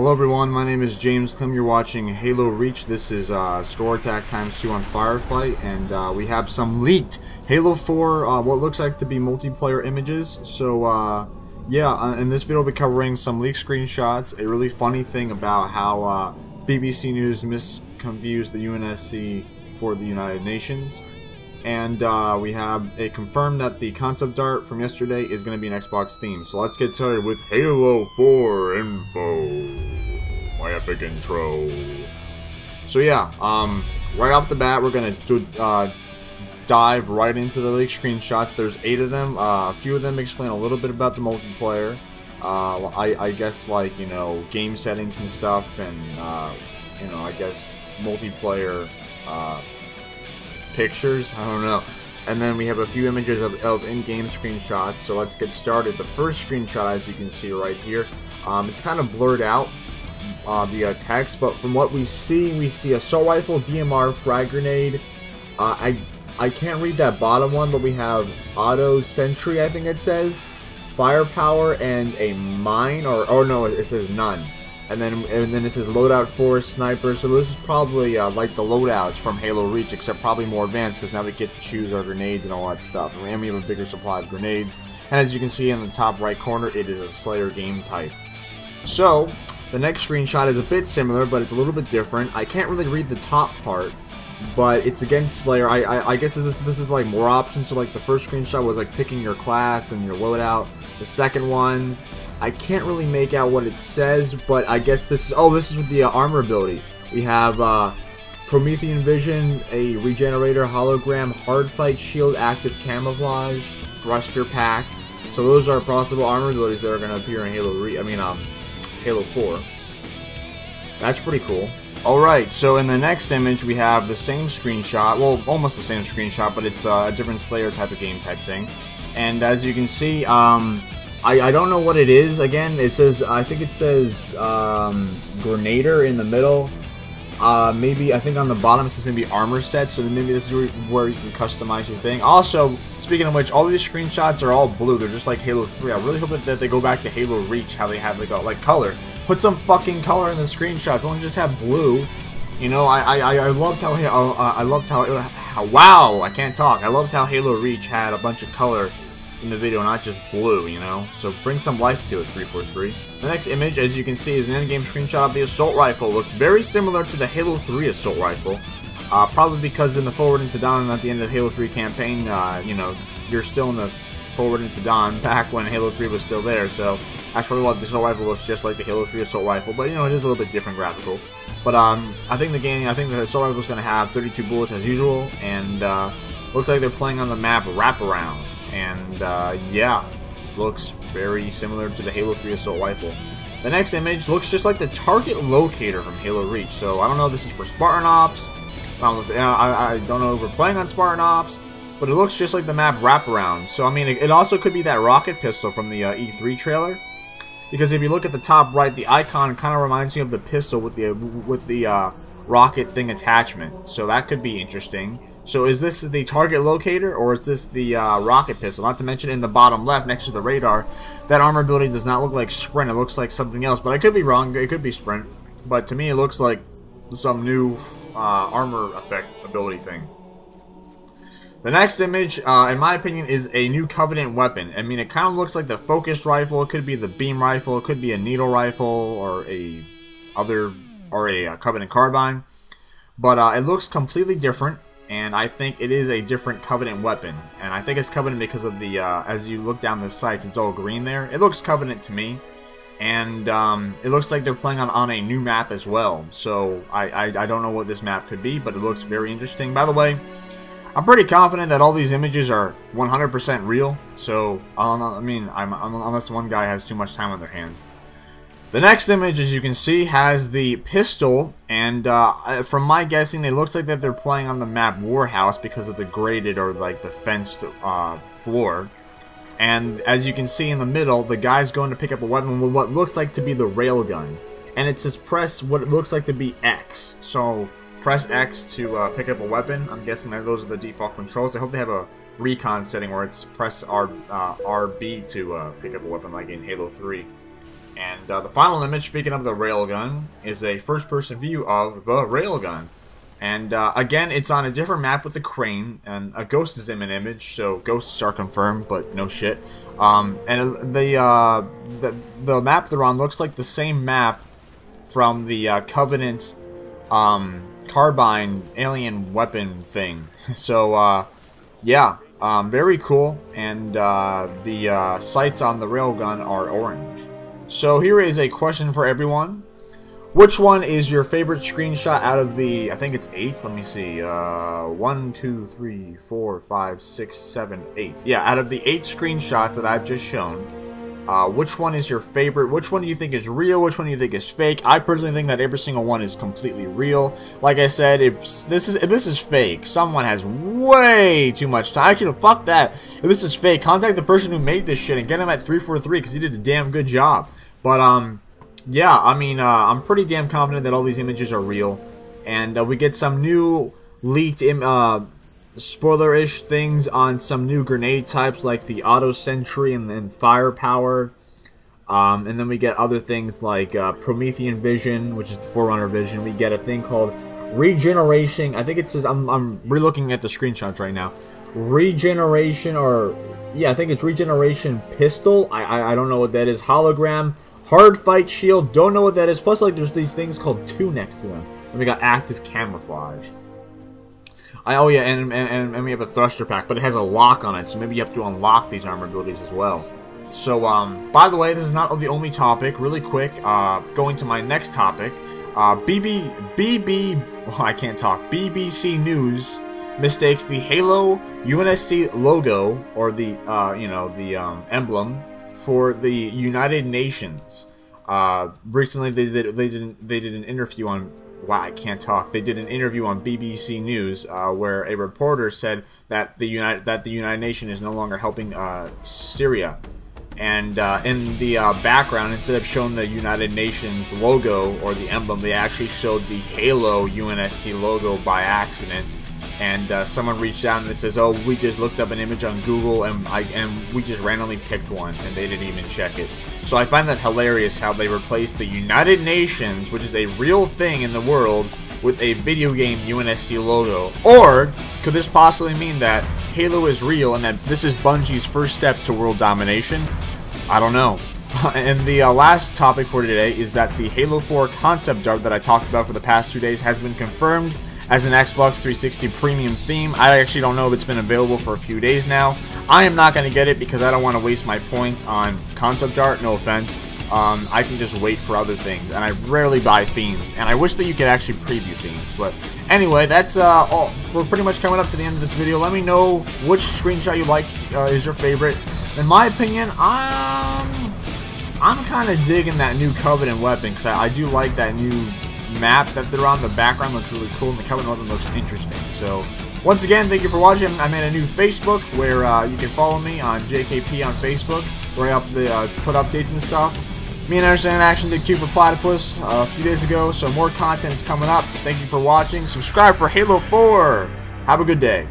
Hello everyone, my name is James Clem. You're watching Halo Reach. This is Score Attack ×2 on Firefight, and we have some leaked Halo 4, what looks like to be multiplayer images. So yeah, in this video we'll be covering some leaked screenshots, a really funny thing about how BBC News misconfused the UNSC for the United Nations, and we have a confirmed that the concept art from yesterday is going to be an Xbox theme. So let's get started with Halo 4 info. My epic intro. So yeah, right off the bat, we're going to dive right into the leaked screenshots. There's 8 of them. A few of them explain a little bit about the multiplayer. I guess, like, you know, game settings and stuff, and you know, I guess multiplayer pictures, I don't know. And then we have a few images of in-game screenshots. So let's get started. The first screenshot, as you can see right here, it's kind of blurred out, the text, but from what we see assault rifle, DMR, frag grenade. I can't read that bottom one, but we have auto sentry, I think it says, firepower, and a mine, or no, it says none. And then it says loadout 4, sniper. So this is probably like the loadouts from Halo Reach, except probably more advanced, because now we get to choose our grenades and all that stuff. And we have a bigger supply of grenades. And as you can see in the top right corner, it is a Slayer game type. So the next screenshot is a bit similar, but it's a little bit different. I can't really read the top part, but it's against Slayer. I guess this is like more options. So like the first screenshot was like picking your class and your loadout. The second one, I can't really make out what it says, but I guess this is with the armor ability. We have Promethean Vision, a regenerator, hologram, hardfight shield, active camouflage, thruster pack. So those are possible armor abilities that are going to appear in Halo 4. That's pretty cool. Alright, so in the next image we have the same screenshot, well, almost the same screenshot, but it's a different Slayer type of game type thing. And as you can see, I don't know what it is. Again, it says, I think it says Grenader in the middle. Maybe, I think on the bottom it says maybe armor set, so then maybe this is where you can customize your thing. Also, speaking of which, all these screenshots are all blue. They're just like Halo 3. I really hope that they go back to Halo Reach, how they had like color. Put some fucking color in the screenshots. Don't just have blue. You know, I loved how wow, I can't talk. I loved how Halo Reach had a bunch of color in the video, not just blue, you know? So bring some life to it, 343. The next image, as you can see, is an in-game screenshot of the assault rifle. Looks very similar to the Halo 3 assault rifle. Probably because in the Forward into Dawn at the end of the Halo 3 campaign, you know, you're still in the Forward into Dawn back when Halo 3 was still there, so that's probably why the assault rifle looks just like the Halo 3 assault rifle, but you know, it is a little bit different graphical. But I think the assault rifle is going to have 32 bullets as usual, and looks like they're playing on the map Wraparound. And yeah, looks very similar to the Halo 3 assault rifle. The next image looks just like the target locator from Halo Reach. So I don't know if this is for Spartan Ops. I don't know if we're playing on Spartan Ops, but it looks just like the map Wraparound. So I mean, it also could be that rocket pistol from the E3 trailer, because if you look at the top right, the icon kind of reminds me of the pistol with the rocket thing attachment. So that could be interesting. So is this the target locator, or is this the rocket pistol? Not to mention in the bottom left, next to the radar, that armor ability does not look like sprint. It looks like something else, but I could be wrong. It could be sprint. But to me, it looks like some new armor effect ability thing. The next image, in my opinion, is a new Covenant weapon. I mean, it kind of looks like the focused rifle. It could be the beam rifle. It could be a needle rifle, or a Covenant carbine. But it looks completely different. And I think it is a different Covenant weapon. And I think it's Covenant because of the, as you look down the sights, it's all green there. It looks Covenant to me. And it looks like they're playing on a new map as well. So I don't know what this map could be, but it looks very interesting. By the way, I'm pretty confident that all these images are 100% real. So, I mean, unless one guy has too much time on their hands. The next image, as you can see, has the pistol, and from my guessing, it looks like that they're playing on the map Warhouse because of the graded, or like the fenced floor. And as you can see in the middle, the guy's going to pick up a weapon with what looks like to be the railgun. And it says press what it looks like to be X. So press X to pick up a weapon. I'm guessing that those are the default controls. I hope they have a recon setting where it's press RB to pick up a weapon like in Halo 3. And the final image, speaking of the railgun, is a first-person view of the railgun. And again, it's on a different map with a crane, and a ghost is in an image, so ghosts are confirmed, but no shit. And the map they're on looks like the same map from the Covenant carbine alien weapon thing. So yeah, very cool. And the sights on the railgun are orange. So here is a question for everyone. Which one is your favorite screenshot out of the, I think it's 8, let me see, 1, 2, 3, 4, 5, 6, 7, 8. Yeah, out of the 8 screenshots that I've just shown, which one is your favorite? Which one do you think is real? Which one do you think is fake? I personally think that every single one is completely real. Like I said, if this is fake, someone has way too much time. Actually, fuck that. If this is fake, contact the person who made this shit and get him at 343 because he did a damn good job. But, yeah, I mean, I'm pretty damn confident that all these images are real. And we get some new leaked, spoiler-ish things on some new grenade types like the Auto Sentry and then Firepower. And then we get other things like Promethean Vision, which is the Forerunner Vision. We get a thing called Regeneration. I think it says, I'm re-looking at the screenshots right now. Regeneration, or, yeah, I think it's Regeneration Pistol. I don't know what that is. Hologram. Hard Fight Shield, don't know what that is. Plus, like, there's these things called 2 next to them. And we got Active Camouflage. Oh yeah, and we have a Thruster Pack, but it has a lock on it, so maybe you have to unlock these armor abilities as well. So, by the way, this is not the only topic. Really quick, going to my next topic. BBC News mistakes the Halo UNSC logo, or the, emblem, for the United Nations. Recently they did an interview on, wow, I can't talk. They did an interview on BBC News where a reporter said that the United Nations is no longer helping Syria. And in the background, instead of showing the United Nations logo or the emblem, they actually showed the Halo UNSC logo by accident. And someone reached out and they says, "Oh, we just looked up an image on Google and we just randomly picked one," and they didn't even check it. So I find that hilarious how they replaced the United Nations, which is a real thing in the world, with a video game UNSC logo. Or could this possibly mean that Halo is real and that this is Bungie's first step to world domination? I don't know. And the last topic for today is that the Halo 4 concept art that I talked about for the past 2 days has been confirmed as an Xbox 360 premium theme. I actually don't know if it's been available for a few days now. I am not going to get it because I don't want to waste my points on concept art, no offense. I can just wait for other things, and I rarely buy themes, and I wish that you could actually preview themes. But anyway, that's all. We're pretty much coming up to the end of this video. Let me know which screenshot you like is your favorite. In my opinion, I'm kind of digging that new Covenant weapon, because I do like that new map that they're on. The background looks really cool, and the Covenant weapon looks interesting. So, once again, thank you for watching. I made a new Facebook where you can follow me on JKP on Facebook, where I put updates and stuff. Me and Anderson in Action did Q for Platypus a few days ago, so more content is coming up. Thank you for watching. Subscribe for Halo 4. Have a good day.